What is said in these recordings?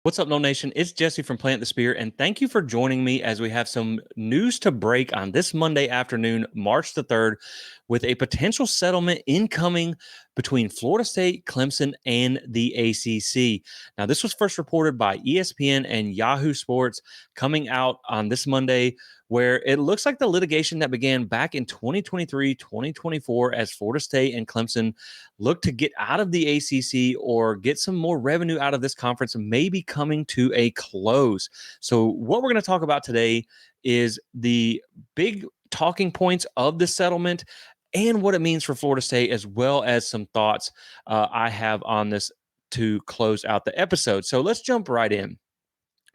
What's up, No Nation? It's Jesse from Plant the Spear, and thank you for joining me as we have some news to break on this Monday afternoon, March the 3rd, with a potential settlement incoming between Florida State, Clemson, and the ACC. Now, this was first reported by ESPN and Yahoo Sports coming out on this Monday, where it looks like the litigation that began back in 2023, 2024, as Florida State and Clemson look to get out of the ACC or get some more revenue out of this conference may be coming to a close. So, what we're going to talk about today is the big talking points of the settlement and what it means for Florida State, as well as some thoughts I have on this to close out the episode. So, let's jump right in.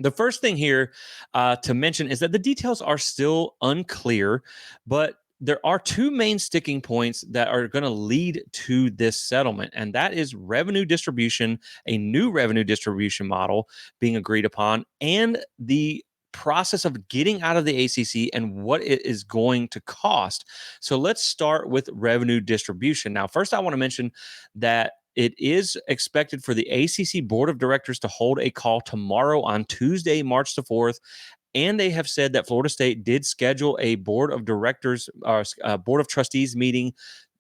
The first thing here to mention is that the details are still unclear, but there are two main sticking points that are going to lead to this settlement, and that is revenue distribution, a new revenue distribution model being agreed upon, and the process of getting out of the ACC and what it is going to cost. So let's start with revenue distribution. Now, first, I want to mention that it is expected for the ACC Board of Directors to hold a call tomorrow on Tuesday, March the 4th. And they have said that Florida State did schedule a Board of Directors or Board of Trustees meeting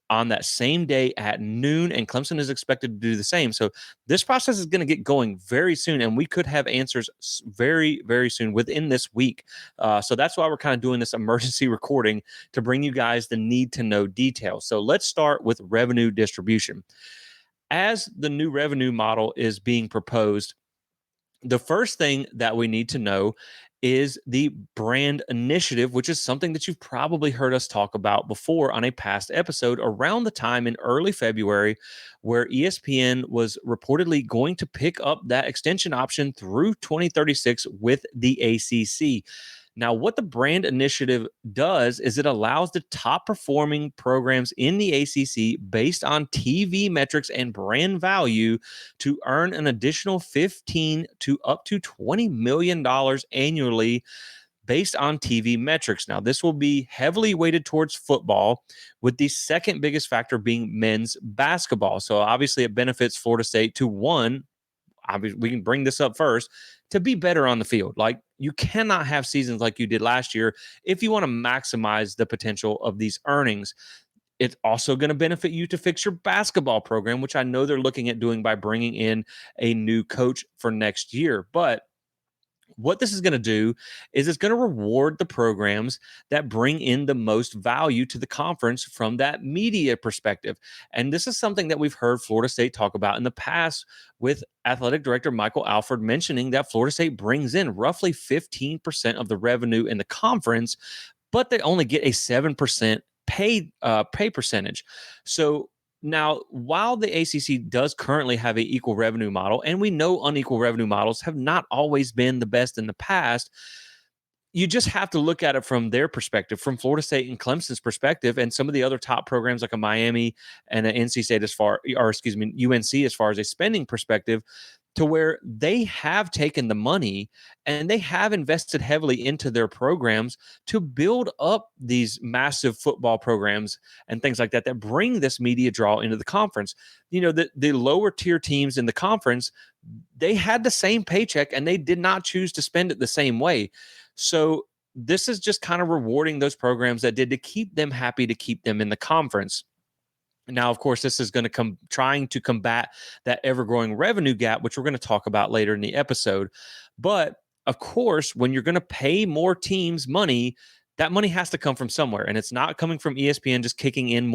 on that same day at noon, and Clemson is expected to do the same. So this process is going to get going very soon, and we could have answers very, very soon within this week. So that's why we're kind of doing this emergency recording to bring you guys the need to know details. So let's start with revenue distribution. As the new revenue model is being proposed, the first thing that we need to know is the brand initiative, which is something that you've probably heard us talk about before on a past episode around the time in early February, where ESPN was reportedly going to pick up that extension option through 2036 with the ACC. Now, what the brand initiative does is it allows the top performing programs in the ACC based on TV metrics and brand value to earn an additional $15 to up to $20 million annually based on TV metrics. Now, this will be heavily weighted towards football, with the second biggest factor being men's basketball. So, obviously, it benefits Florida State to one. We can bring this up first, to be better on the field. Like, you cannot have seasons like you did last year if you want to maximize the potential of these earnings. It's also going to benefit you to fix your basketball program, which I know they're looking at doing by bringing in a new coach for next year. But what this is going to do is it's going to reward the programs that bring in the most value to the conference from that media perspective. And this is something that we've heard Florida State talk about in the past, with athletic director Michael Alford mentioning that Florida State brings in roughly 15% of the revenue in the conference, but they only get a 7% pay percentage. So now, while the ACC does currently have an equal revenue model, and we know unequal revenue models have not always been the best in the past, you just have to look at it from their perspective, from Florida State and Clemson's perspective, and some of the other top programs like a Miami and an NC State UNC as far as a spending perspective, to where they have taken the money and they have invested heavily into their programs to build up these massive football programs and things like that that bring this media draw into the conference. You know, the lower tier teams in the conference, they had the same paycheck and they did not choose to spend it the same way. So this is just kind of rewarding those programs that did, to keep them happy, to keep them in the conference. Now, of course, this is going to come trying to combat that ever-growing revenue gap, which we're going to talk about later in the episode. But of course, when you're going to pay more teams money, that money has to come from somewhere, and it's not coming from ESPN just kicking in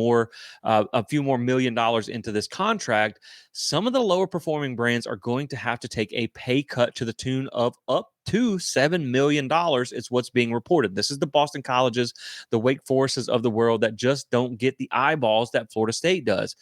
a few more $1 million into this contract. Some of the lower performing brands are going to have to take a pay cut to the tune of up to $7 million. Is what's being reported. This is the Boston Colleges, the Wake Forests of the world that just don't get the eyeballs that Florida State does.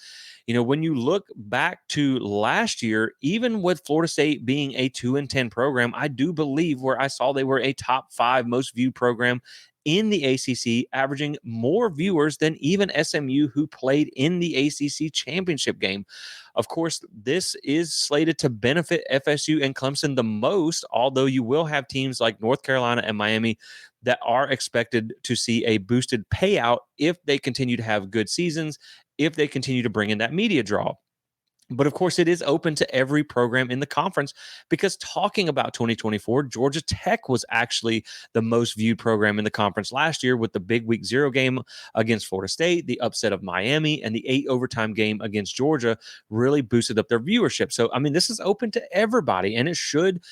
You know, when you look back to last year, even with Florida State being a 2-10 program, I do believe where I saw they were a top 5 most viewed program in the ACC, averaging more viewers than even SMU, who played in the ACC championship game. Of course, this is slated to benefit FSU and Clemson the most, although you will have teams like North Carolina and Miami that are expected to see a boosted payout if they continue to have good seasons, if they continue to bring in that media draw. But of course, it is open to every program in the conference because talking about 2024, Georgia Tech was actually the most viewed program in the conference last year with the big week 0 game against Florida State, the upset of Miami, and the 8 overtime game against Georgia really boosted up their viewership. So, I mean, this is open to everybody, and it should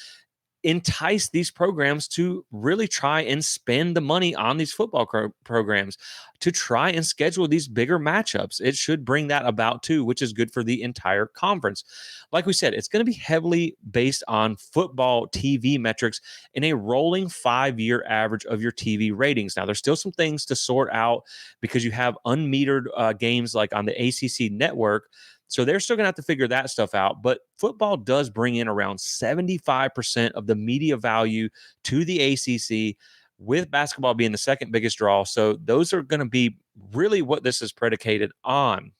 entice these programs to really try and spend the money on these football programs to try and schedule these bigger matchups. It should bring that about too, which is good for the entire conference. Like we said, it's going to be heavily based on football TV metrics in a rolling 5-year average of your TV ratings. Now, there's still some things to sort out because you have unmetered games like on the ACC network, so they're still going to have to figure that stuff out. But football does bring in around 75% of the media value to the ACC, with basketball being the second biggest draw. So those are going to be really what this is predicated on.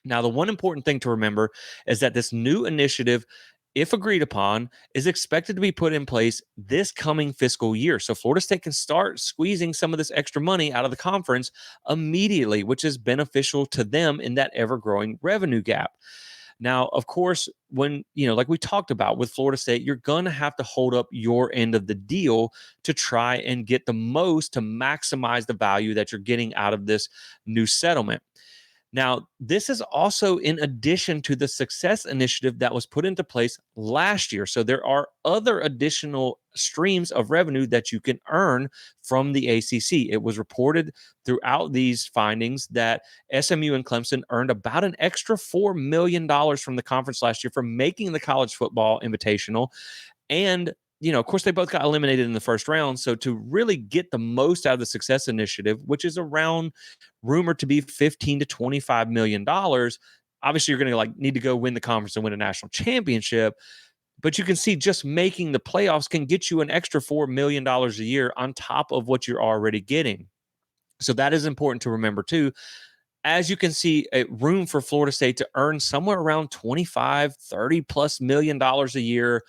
Now, the one important thing to remember is that this new initiative, if agreed upon, is expected to be put in place this coming fiscal year. So Florida State can start squeezing some of this extra money out of the conference immediately, which is beneficial to them in that ever growing revenue gap. Now, of course, when, like we talked about with Florida State, you're going to have to hold up your end of the deal to try and get the most to maximize the value that you're getting out of this new settlement. Now, this is also in addition to the success initiative that was put into place last year. So there are other additional streams of revenue that you can earn from the ACC. It was reported throughout these findings that SMU and Clemson earned about an extra $4 million from the conference last year for making the college football invitational. And of course, they both got eliminated in the first round. So to really get the most out of the success initiative, which is around rumored to be $15 to $25 million, obviously you're going to need to go win the conference and win a national championship. But you can see just making the playoffs can get you an extra $4 million a year on top of what you're already getting. So that is important to remember too. As you can see, a room for Florida State to earn somewhere around 25, 30 plus $1 million a year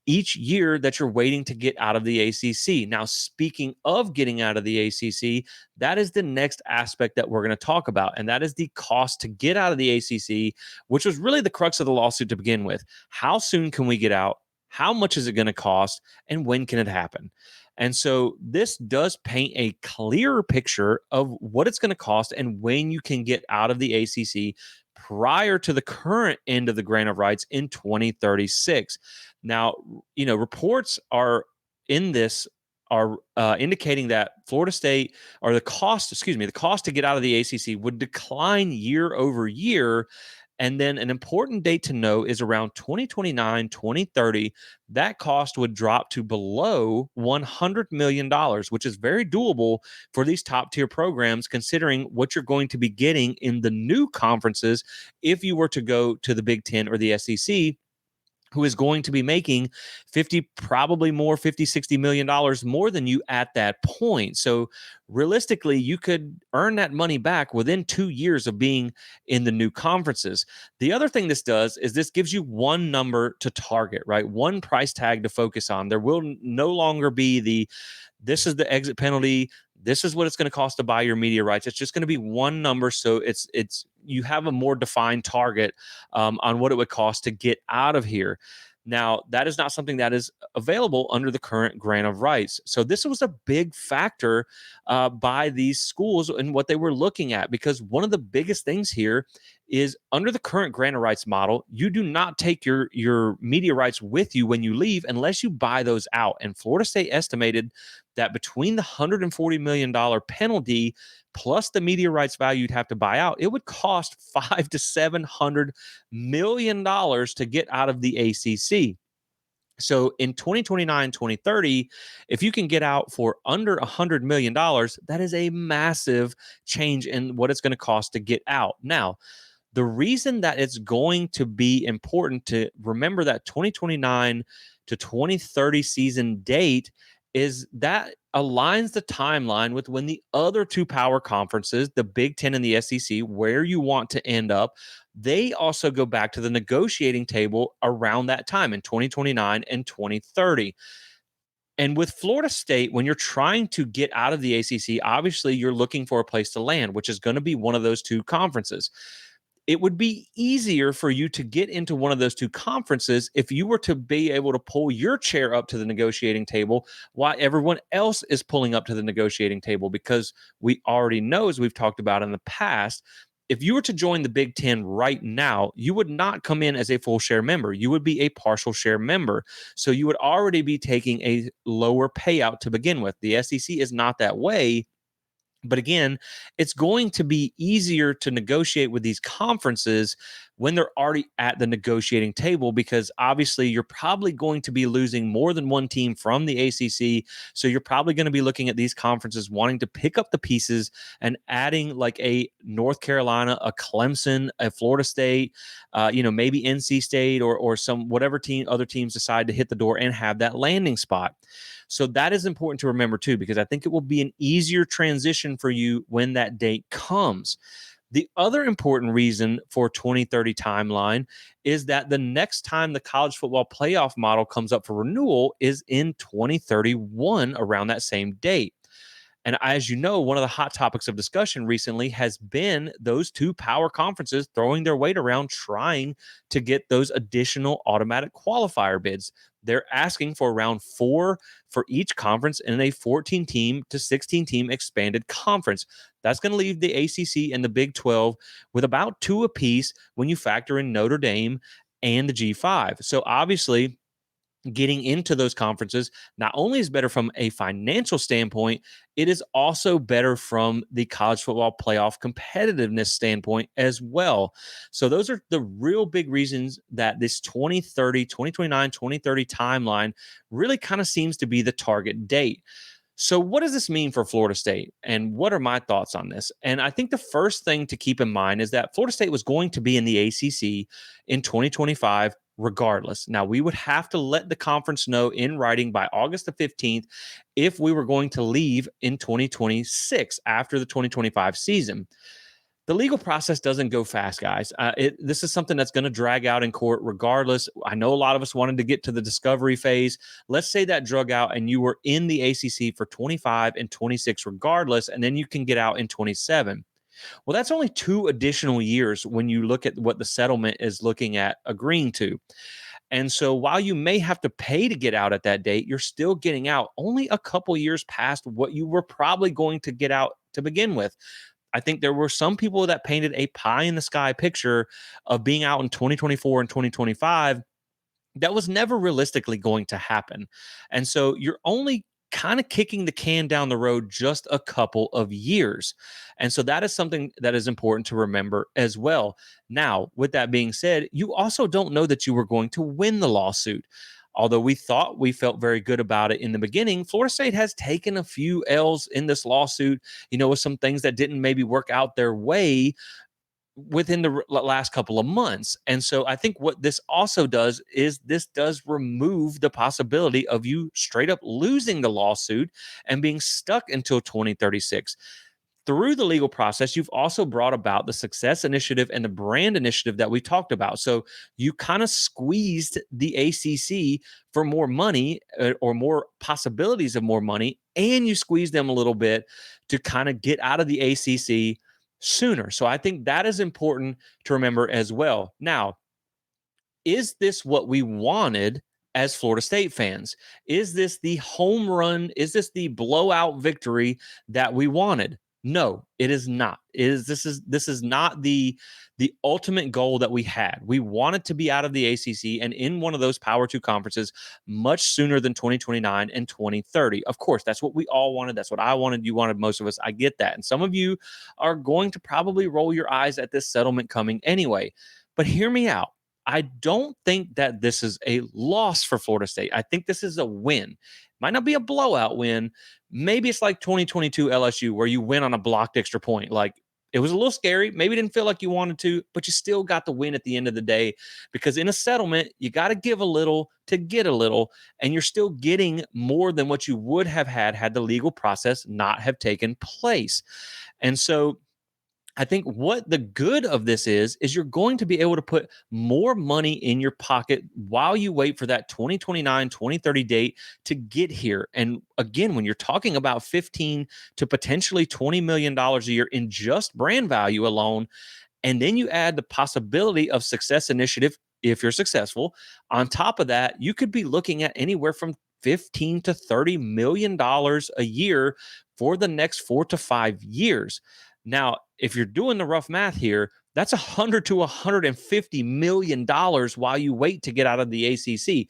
each year that you're waiting to get out of the ACC. Now, speaking of getting out of the ACC, that is the next aspect that we're going to talk about, and that is the cost to get out of the ACC, which was really the crux of the lawsuit to begin with. How soon can we get out? How much is it going to cost? And when can it happen? And so this does paint a clearer picture of what it's going to cost and when you can get out of the ACC prior to the current end of the grant of rights in 2036. Now, reports are in this are indicating that Florida State, or the cost to get out of the ACC would decline year over year. And then an important date to know is around 2029, 2030, that cost would drop to below $100 million, which is very doable for these top tier programs, considering what you're going to be getting in the new conferences if you were to go to the Big Ten or the SEC, who is going to be making 50, probably more, 50, $60 million more than you at that point. So realistically, you could earn that money back within 2 years of being in the new conferences. The other thing this does is this gives you one number to target, right? One price tag to focus on. There will no longer be this is the exit penalty, this is what it's going to cost to buy your media rights. It's just going to be one number, so it's you have a more defined target on what it would cost to get out of here. Now, that is not something that is available under the current grant of rights. So this was a big factor by these schools and what they were looking at, because one of the biggest things here is under the current grant of rights model, you do not take your media rights with you when you leave unless you buy those out. And Florida State estimated that between the $140 million penalty plus the media rights value you'd have to buy out, it would cost $500 to $700 million to get out of the ACC. So in 2029, 2030, if you can get out for under $100 million, that is a massive change in what it's going to cost to get out. Now, the reason that it's going to be important to remember that 2029 to 2030 season date is that aligns the timeline with when the other two power conferences, the Big Ten and the SEC, where you want to end up, they also go back to the negotiating table around that time in 2029 and 2030. And with Florida State, when you're trying to get out of the ACC, obviously you're looking for a place to land, which is going to be one of those two conferences. it would be easier for you to get into one of those two conferences if you were to be able to pull your chair up to the negotiating table while everyone else is pulling up to the negotiating table. Because we already know, as we've talked about in the past, if you were to join the Big Ten right now, you would not come in as a full share member. You would be a partial share member. So you would already be taking a lower payout to begin with. The SEC is not that way. But again, it's going to be easier to negotiate with these conferences when they're already at the negotiating table, because obviously you're probably going to be losing more than one team from the ACC. So you're probably going to be looking at these conferences wanting to pick up the pieces and adding like a North Carolina, a Clemson, a Florida State, maybe NC State or some whatever team other teams decide to hit the door and have that landing spot. So that is important to remember too, because I think it will be an easier transition for you when that date comes. The other important reason for 2030 timeline is that the next time the college football playoff model comes up for renewal is in 2031, around that same date. And as you know, one of the hot topics of discussion recently has been those two power conferences throwing their weight around trying to get those additional automatic qualifier bids. They're asking for around 4 for each conference in a 14 team to 16 team expanded conference. That's going to leave the ACC and the Big 12 with about 2 apiece when you factor in Notre Dame and the G5. So obviously, getting into those conferences not only is better from a financial standpoint, it is also better from the college football playoff competitiveness standpoint as well. So those are the real big reasons that this 2029, 2030 timeline really kind of seems to be the target date. So, what does this mean for Florida State? And what are my thoughts on this? And I think the first thing to keep in mind is that Florida State was going to be in the ACC in 2025 regardless. Now, we would have to let the conference know in writing by August the 15th if we were going to leave in 2026 after the 2025 season. The legal process doesn't go fast, guys. This is something that's going to drag out in court regardless. I know a lot of us wanted to get to the discovery phase. Let's say that drug out and you were in the ACC for 25 and 26 regardless, and then you can get out in 27. Well, that's only 2 additional years when you look at what the settlement is looking at agreeing to. And so while you may have to pay to get out at that date, you're still getting out only a couple years past what you were probably going to get out to begin with. I think there were some people that painted a pie in the sky picture of being out in 2024 and 2025 that was never realistically going to happen. And so you're only kind of kicking the can down the road just a couple of years. And so that is something that is important to remember as well. Now, with that being said, you also don't know that you were going to win the lawsuit. Although we felt very good about it in the beginning, Florida State has taken a few L's in this lawsuit, with some things that didn't maybe work out their way within the last couple of months. And so I think what this also does is this does remove the possibility of you straight up losing the lawsuit and being stuck until 2036. Through the legal process, you've also brought about the success initiative and the brand initiative that we talked about. So you kind of squeezed the ACC for more money or more possibilities of more money, and you squeezed them a little bit to kind of get out of the ACC sooner. So I think that is important to remember as well. Now, is this what we wanted as Florida State fans? Is this the home run? Is this the blowout victory that we wanted? No, it is not. This is not the ultimate goal that we had. We wanted to be out of the ACC and in one of those Power 2 conferences much sooner than 2029 and 2030. Of course, that's what we all wanted. That's what I wanted. You wanted, most of us. I get that. And some of you are going to probably roll your eyes at this settlement coming anyway. But hear me out. I don't think that this is a loss for Florida State. I think this is a win. Might not be a blowout win. Maybe it's like 2022 LSU where you win on a blocked extra point. Like, it was a little scary. Maybe didn't feel like you wanted to, but you still got the win at the end of the day, because in a settlement, you got to give a little to get a little, and you're still getting more than what you would have had the legal process not have taken place. And so I think what the good of this is you're going to be able to put more money in your pocket while you wait for that 2029, 2030 date to get here. And again, when you're talking about 15 to potentially $20 million a year in just brand value alone, And then you add the possibility of success initiative if you're successful. On top of that, you could be looking at anywhere from 15 to 30 million dollars a year for the next 4 to 5 years. Now, if you're doing the rough math here, that's 100 to 150 million dollars while you wait to get out of the ACC.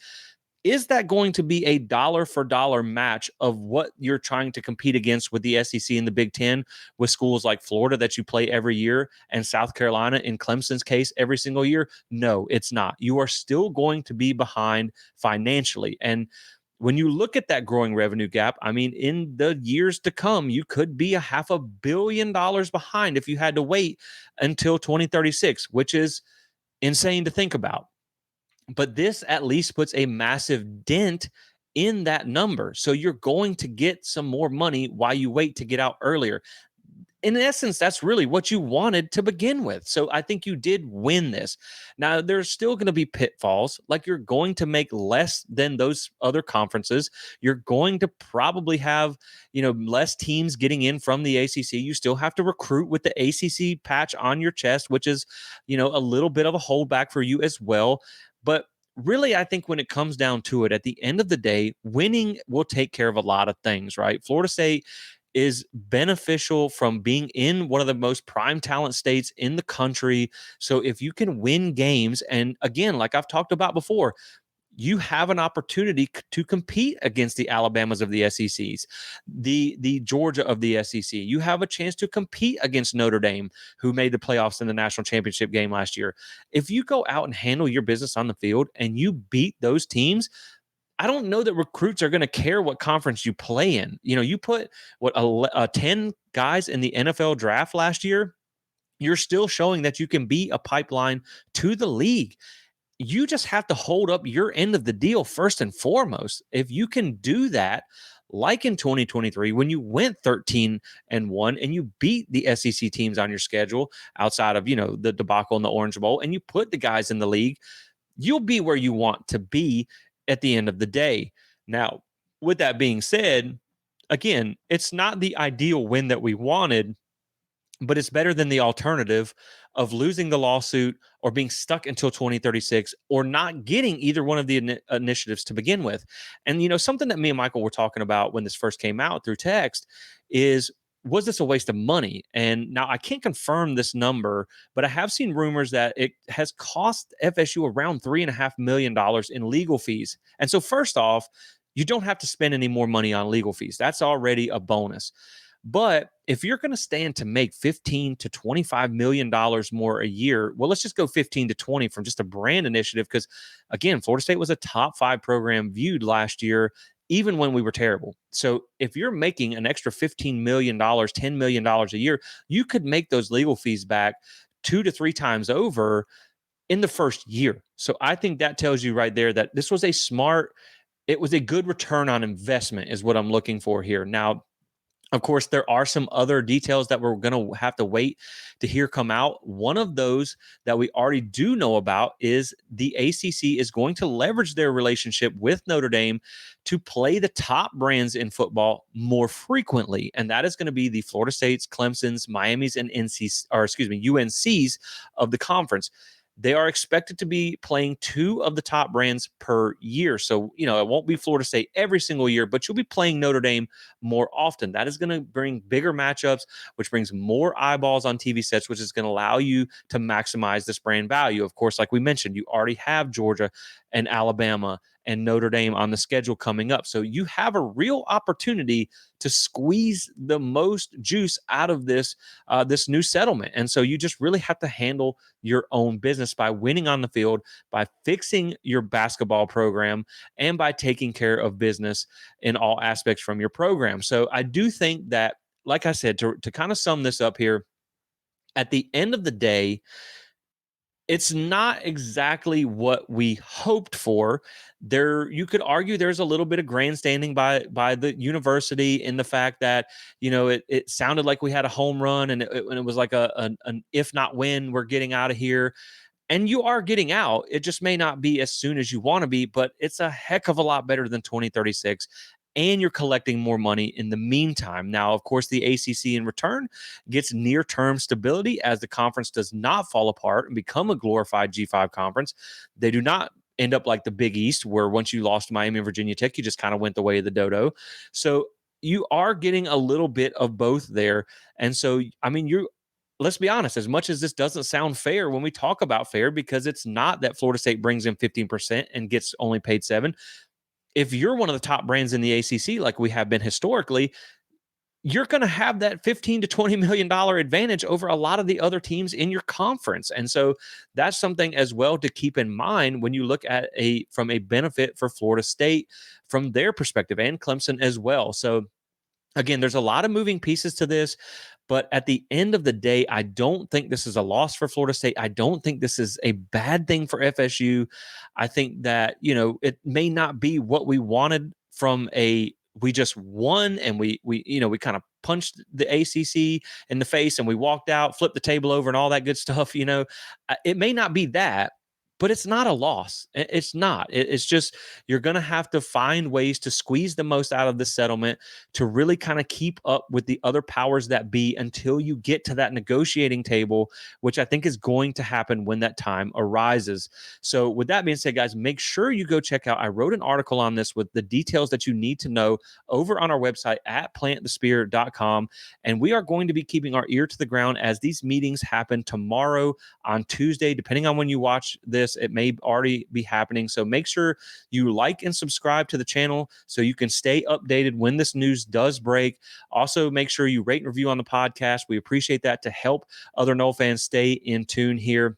Is that going to be a dollar for dollar match of what you're trying to compete against with the SEC and the Big Ten, with schools like Florida that you play every year and South Carolina, in Clemson's case, every single year? No, it's not. You are still going to be behind financially. And when you look at that growing revenue gap, I mean, in the years to come, you could be $500 million behind if you had to wait until 2036, which is insane to think about. But this at least puts a massive dent in that number. So you're going to get some more money while you wait to get out earlier. In essence, that's really what you wanted to begin with. So I think you did win this. Now, there's still going to be pitfalls. Like, you're going to make less than those other conferences. You're going to probably have, less teams getting in from the ACC. You still have to recruit with the ACC patch on your chest, which is, a little bit of a holdback for you as well. But really, I think when it comes down to it, at the end of the day, winning will take care of a lot of things, right? Florida State is beneficial from being in one of the most prime talent states in the country. So if you can win games, and again, like I've talked about before, you have an opportunity to compete against the Alabamas of the SECs, the Georgia of the SEC. You have a chance to compete against Notre Dame, who made the playoffs in the national championship game last year. If you go out and handle your business on the field and you beat those teams, I don't know that recruits are going to care what conference you play in. You put 10 guys in the NFL draft last year, you're still showing that you can be a pipeline to the league. You just have to hold up your end of the deal first and foremost. If you can do that, like in 2023, when you went 13-1 and you beat the SEC teams on your schedule outside of, the debacle in the Orange Bowl, and you put the guys in the league, you'll be where you want to be at the end of the day. Now, with that being said, again, it's not the ideal win that we wanted, but it's better than the alternative of losing the lawsuit or being stuck until 2036 or not getting either one of the initiatives to begin with. And, something that me and Michael were talking about when this first came out through text is, was this a waste of money? And now I can't confirm this number, but I have seen rumors that it has cost FSU around $3.5 million in legal fees. And so, first off, you don't have to spend any more money on legal fees. That's already a bonus. But if you're going to stand to make $15 to $25 million more a year, well, let's just go 15 to 20 from just a brand initiative. Because again, Florida State was a top 5 program viewed last year, even when we were terrible. So if you're making an extra $15 million, $10 million a year, you could make those legal fees back 2 to 3 times over in the first year. So I think that tells you right there that this was it was a good return on investment is what I'm looking for here. Now, of course, there are some other details that we're going to have to wait to hear come out. One of those that we already do know about is the ACC is going to leverage their relationship with Notre Dame to play the top brands in football more frequently. And that is going to be the Florida States, Clemson's, Miami's, and UNC's of the conference. They are expected to be playing 2 of the top brands per year. So, it won't be Florida State every single year, but you'll be playing Notre Dame more often. That is going to bring bigger matchups, which brings more eyeballs on TV sets, which is going to allow you to maximize this brand value. Of course, like we mentioned, you already have Georgia and Alabama and Notre Dame on the schedule coming up. So you have a real opportunity to squeeze the most juice out of this new settlement. And so you just really have to handle your own business by winning on the field, by fixing your basketball program, and by taking care of business in all aspects from your program. So I do think that, like I said, to kind of sum this up here, at the end of the day, it's not exactly what we hoped for. You could argue there's a little bit of grandstanding by the university in the fact that, it sounded like we had a home run and it was like an if not when, we're getting out of here. And you are getting out. It just may not be as soon as you want to be, but it's a heck of a lot better than 2036. and you're collecting more money in the meantime. Now, of course, the ACC in return gets near-term stability as the conference does not fall apart and become a glorified G5 conference. They do not end up like the Big East, where once you lost Miami and Virginia Tech, you just kind of went the way of the dodo. So you are getting a little bit of both there. And so, I mean, let's be honest, as much as this doesn't sound fair when we talk about fair, because it's not that Florida State brings in 15% and gets only paid 7. If you're one of the top brands in the ACC, like we have been historically, you're going to have that $15 to $20 million advantage over a lot of the other teams in your conference. And so that's something as well to keep in mind when you look at from a benefit for Florida State from their perspective, and Clemson as well. So again, there's a lot of moving pieces to this, but at the end of the day, I don't think this is a loss for Florida State. I don't think this is a bad thing for FSU. I think that, it may not be what we wanted from we just won and we kind of punched the ACC in the face and we walked out, flipped the table over and all that good stuff. It may not be that, but it's not a loss. It's not. It's just you're going to have to find ways to squeeze the most out of the settlement to really kind of keep up with the other powers that be until you get to that negotiating table, which I think is going to happen when that time arises. So with that being said, guys, make sure you go check out. I wrote an article on this with the details that you need to know over on our website at plantthespear.com. And we are going to be keeping our ear to the ground as these meetings happen tomorrow on Tuesday, depending on when you watch this. It may already be happening. So make sure you like and subscribe to the channel so you can stay updated when this news does break. Also, make sure you rate and review on the podcast. We appreciate that to help other Nole fans stay in tune here.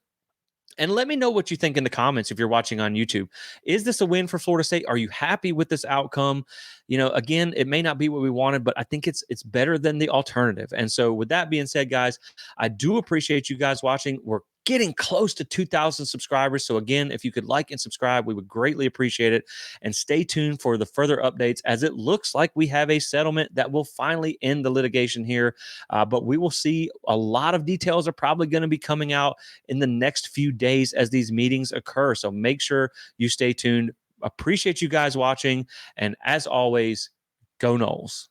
And let me know what you think in the comments if you're watching on YouTube. Is this a win for Florida State? Are you happy with this outcome? Again, it may not be what we wanted, but I think it's better than the alternative. And so with that being said, guys, I do appreciate you guys watching. We're getting close to 2,000 subscribers. So again, if you could like and subscribe, we would greatly appreciate it. And stay tuned for the further updates as it looks like we have a settlement that will finally end the litigation here. But we will see. A lot of details are probably going to be coming out in the next few days as these meetings occur. So make sure you stay tuned. Appreciate you guys watching. And as always, go Noles.